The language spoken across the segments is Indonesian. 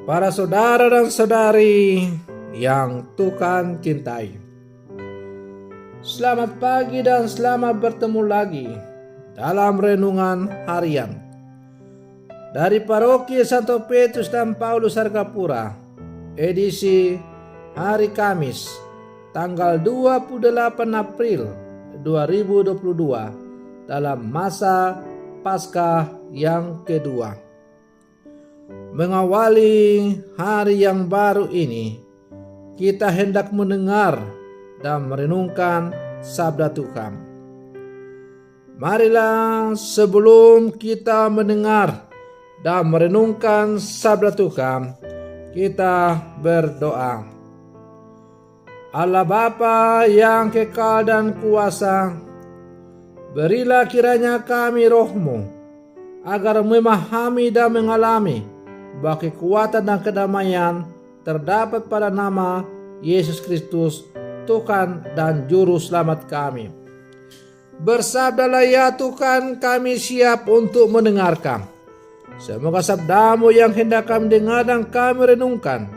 Para saudara dan saudari yang Tuhan cintai, selamat pagi dan selamat bertemu lagi dalam renungan harian dari Paroki Santo Petrus dan Paulus Argapura, edisi hari Kamis, tanggal 28 April 2022 dalam masa Paskah yang kedua. Mengawali hari yang baru ini, kita hendak mendengar dan merenungkan sabda Tuhan. Marilah sebelum kita mendengar dan merenungkan sabda Tuhan, kita berdoa. Allah Bapa yang kekal dan kuasa, berilah kiranya kami roh-Mu, agar memahami dan mengalami bahwa kekuatan dan kedamaian terdapat pada nama Yesus Kristus, Tuhan dan Juru Selamat kami. Bersabdalah ya Tuhan, kami siap untuk mendengarkan. Semoga sabda-Mu yang hendak kami dengar dan kami renungkan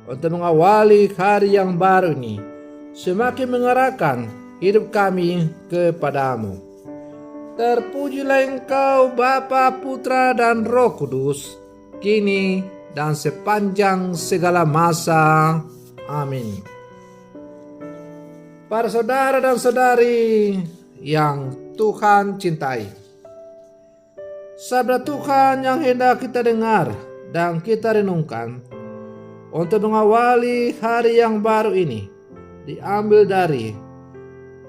untuk mengawali hari yang baru ini semakin mengarahkan hidup kami kepada-Mu. Terpujilah Engkau Bapa, Putra dan Roh Kudus, kini dan sepanjang segala masa. Amin. Para saudara dan saudari yang Tuhan cintai, sabda Tuhan yang hendak kita dengar dan kita renungkan untuk mengawali hari yang baru ini diambil dari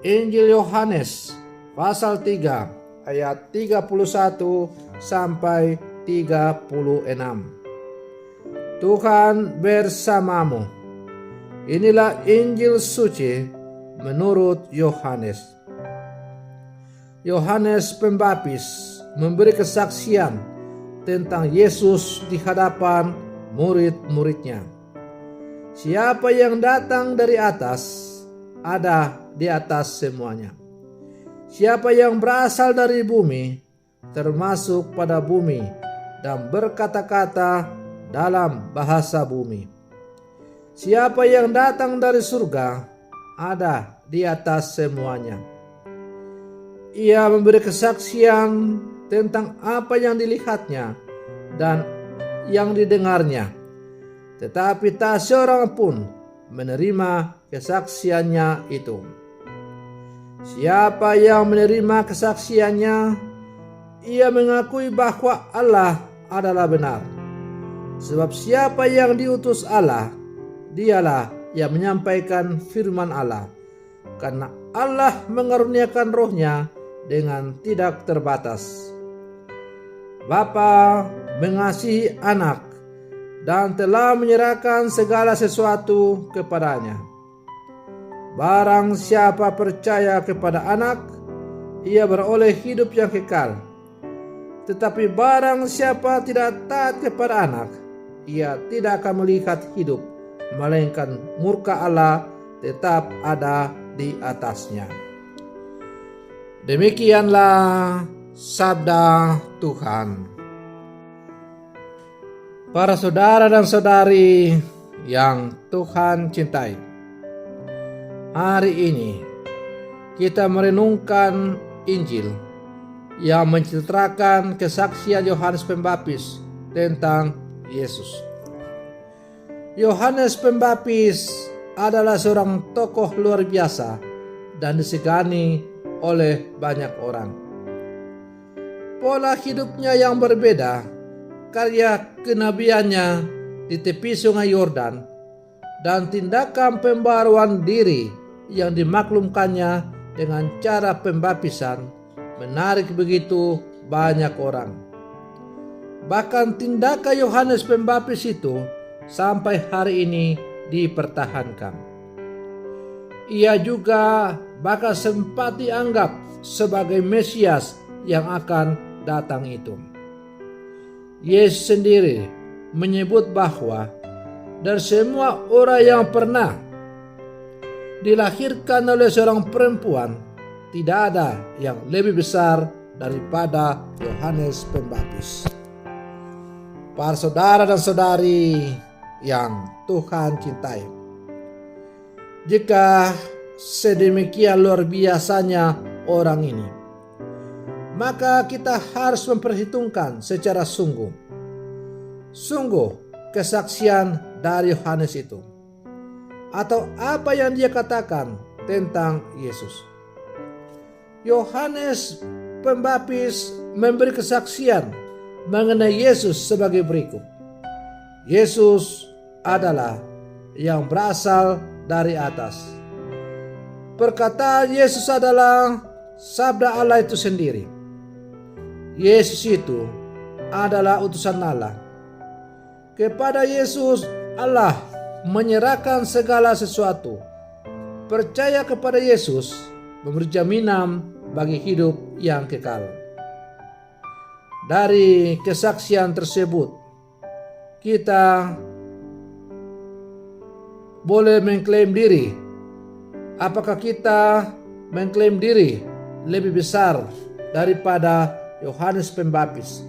Injil Yohanes pasal 3 ayat 31 sampai 36. Tuhan bersamamu. Inilah Injil suci menurut Yohanes. Yohanes Pembaptis memberi kesaksian tentang Yesus di hadapan murid-muridnya. Siapa yang datang dari atas, ada di atas semuanya. Siapa yang berasal dari bumi, termasuk pada bumi, dan berkata-kata dalam bahasa bumi. Siapa yang datang dari surga, ada di atas semuanya. Ia memberi kesaksian tentang apa yang dilihatnya dan yang didengarnya, tetapi tak seorang pun menerima kesaksiannya itu. Siapa yang menerima kesaksiannya, ia mengakui bahwa Allah adalah benar. Sebab siapa yang diutus Allah, dialah yang menyampaikan firman Allah. Karena Allah mengaruniakan rohnya dengan tidak terbatas. Bapa mengasihi anak dan telah menyerahkan segala sesuatu kepadanya. Barang siapa percaya kepada anak, ia beroleh hidup yang kekal. Tetapi barang siapa tidak taat kepada anak, ia tidak akan melihat hidup, melainkan murka Allah tetap ada di atasnya. Demikianlah sabda Tuhan. Para saudara dan saudari yang Tuhan cintai, hari ini kita merenungkan Injil yang menceritakan kesaksian Yohanes Pembaptis tentang Yesus. Yohanes Pembaptis adalah seorang tokoh luar biasa dan disegani oleh banyak orang. Pola hidupnya yang berbeda, karya kenabiannya di tepi sungai Yordan, dan tindakan pembaruan diri yang dimaklumkannya dengan cara pembaptisan menarik begitu banyak orang. Bahkan tindakan Yohanes Pembaptis itu sampai hari ini dipertahankan. Ia juga bakal sempat dianggap sebagai Mesias yang akan datang itu. Yesus sendiri menyebut bahwa dari semua orang yang pernah dilahirkan oleh seorang perempuan, tidak ada yang lebih besar daripada Yohanes Pembaptis. Para saudara dan saudari yang Tuhan cintai. Jika sedemikian luar biasanya orang ini, maka kita harus memperhitungkan secara sungguh kesaksian dari Yohanes itu, atau apa yang dia katakan tentang Yesus. Yohanes Pembaptis memberi kesaksian mengenai Yesus sebagai berikut. Yesus adalah yang berasal dari atas. Perkataan Yesus adalah sabda Allah itu sendiri. Yesus itu adalah utusan Allah. Kepada Yesus Allah menyerahkan segala sesuatu. Percaya kepada Yesus memberi jaminan bagi hidup yang kekal. Dari kesaksian tersebut, kita boleh mengklaim diri. Apakah kita mengklaim diri lebih besar daripada Yohanes Pembaptis,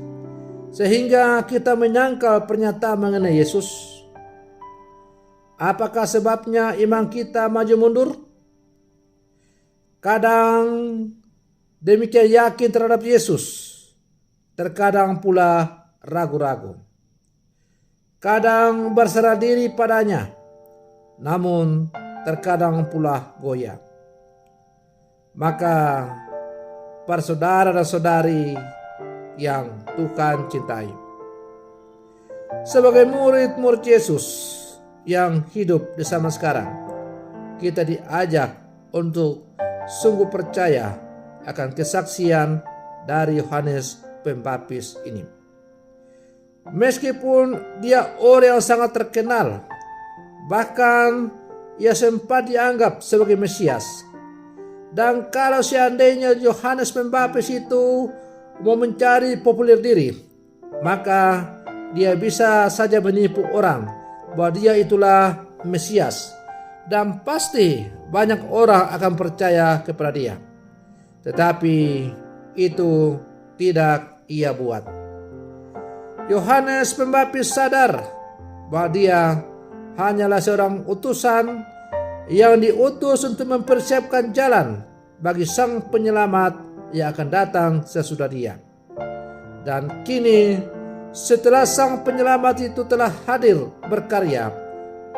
sehingga kita menyangkal pernyataan mengenai Yesus? Apakah sebabnya iman kita maju mundur? Kadang demikian yakin terhadap Yesus, terkadang pula ragu-ragu. Kadang berserah diri padanya, namun terkadang pula goyah. Maka para saudara dan saudari yang Tuhan cintai, sebagai murid-murid Yesus yang hidup di zaman sekarang, kita diajak untuk sungguh percaya akan kesaksian dari Yohanes Pembaptis ini. Meskipun dia orang yang sangat terkenal, bahkan ia sempat dianggap sebagai Mesias. Dan kalau seandainya Yohanes Pembaptis itu mau mencari populer diri, maka dia bisa saja menipu orang bahwa dia itulah Mesias, dan pasti banyak orang akan percaya kepada dia. Tetapi itu tidak ia buat. Yohanes Pembaptis sadar bahwa dia hanyalah seorang utusan yang diutus untuk mempersiapkan jalan bagi Sang Penyelamat yang akan datang sesudah dia. Dan kini setelah Sang Penyelamat itu telah hadir berkarya,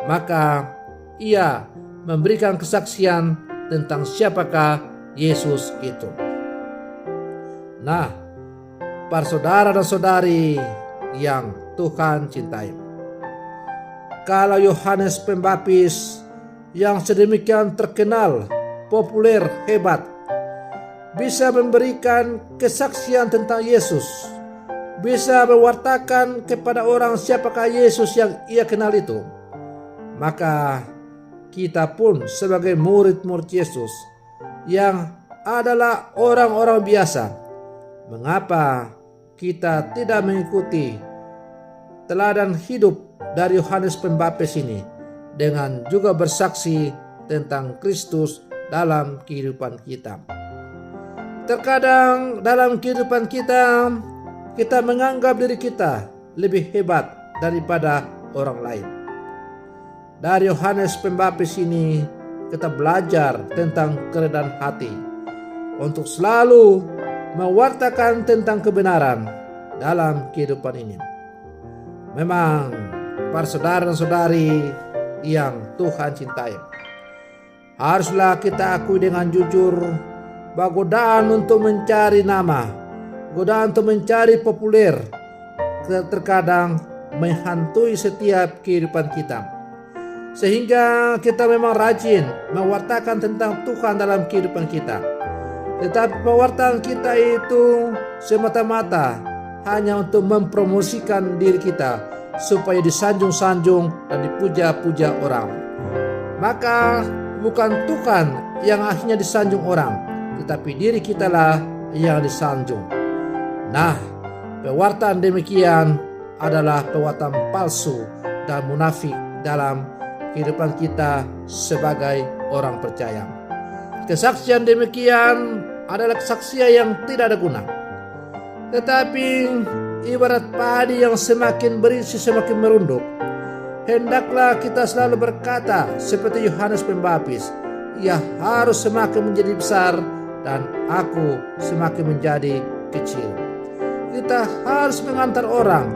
maka ia memberikan kesaksian tentang siapakah Yesus itu. Nah, para saudara dan saudari yang Tuhan cintai, kalau Yohanes Pembaptis yang sedemikian terkenal, populer, hebat, bisa memberikan kesaksian tentang Yesus, bisa mewartakan kepada orang siapakah Yesus yang ia kenal itu, maka kita pun sebagai murid-murid Yesus yang adalah orang-orang biasa, mengapa kita tidak mengikuti teladan hidup dari Yohanes Pembaptis ini dengan juga bersaksi tentang Kristus dalam kehidupan kita? Terkadang dalam kehidupan kita, kita menganggap diri kita lebih hebat daripada orang lain. Dari Yohanes Pembaptis ini kita belajar tentang kerendahan hati untuk selalu mewartakan tentang kebenaran dalam kehidupan ini. Memang para saudara dan saudari yang Tuhan cintai, haruslah kita akui dengan jujur bahwa godaan untuk mencari nama, godaan untuk mencari populer terkadang menghantui setiap kehidupan kita, sehingga kita memang rajin mewartakan tentang Tuhan dalam kehidupan kita. Tetapi pewartaan kita itu semata-mata hanya untuk mempromosikan diri kita supaya disanjung-sanjung dan dipuja-puja orang. Maka bukan Tuhan yang akhirnya disanjung orang, tetapi diri kitalah yang disanjung. Nah, pewartaan demikian adalah pewartaan palsu dan munafik dalam kehidupan kita sebagai orang percaya. Kesaksian demikian adalah kesaksian yang tidak ada guna, tetapi ibarat padi yang semakin berisi semakin merunduk. hendaklah kita selalu berkata seperti Yohanes Pembaptis, ia harus semakin menjadi besar dan aku semakin menjadi kecil. Kita harus mengantar orang,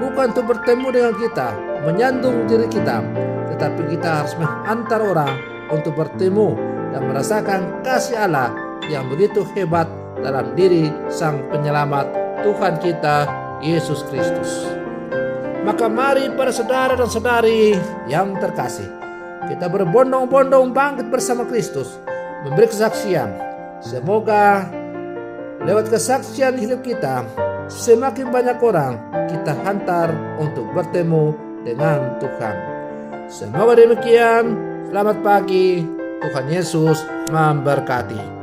bukan untuk bertemu dengan kita, menyandung diri kita, tetapi kita harus mengantar orang untuk bertemu dan merasakan kasih Allah yang begitu hebat dalam diri Sang Penyelamat Tuhan kita Yesus Kristus. Maka mari para saudara dan saudari yang terkasih, kita berbondong-bondong bangkit bersama Kristus, memberi kesaksian. Semoga lewat kesaksian hidup kita, semakin banyak orang kita hantar untuk bertemu dengan Tuhan. Semoga demikian. Selamat pagi. Tuhan Yesus memberkati.